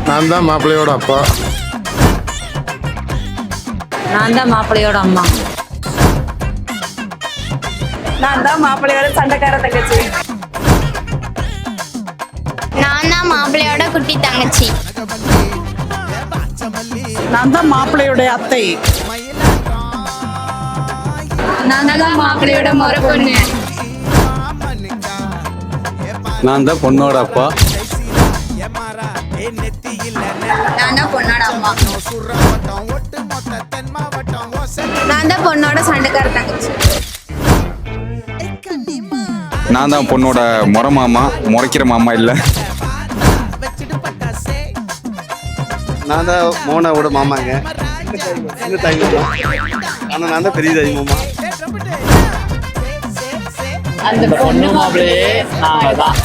நான் தான் மாப்பிள்ளையோட அப்பா. நான் தான் மாப்பிள்ளையோட அம்மா. நான் தான் மாப்பிள்ளையோட சண்டைக்கார தங்கச்சி. நான் தான் மாப்பிள்ளையோட குட்டி தங்கச்சி. நான் தான் மாப்பிள்ளையோட அத்தை. நான் தான் மாப்பிள்ளையோட முறை பொண்ணு. நான் தான் பொண்ணோட அப்பா. நான் தான் பொண்ணோட அம்மா. நான் தான் பொண்ணோட சண்டைக்கார தங்கச்சி. நான் தான் பொண்ணோட முறை மாமா, முறைக்கிற மாமா இல்லை. நான் தான் மோனாவோட மாமாங்க, சின்ன தாய் மாமா. ஆனால் நான் தான் பெரிய தாய் மாமா. அந்த பொண்ணு மாப்பிள்ளையே நாங்கள் தான்.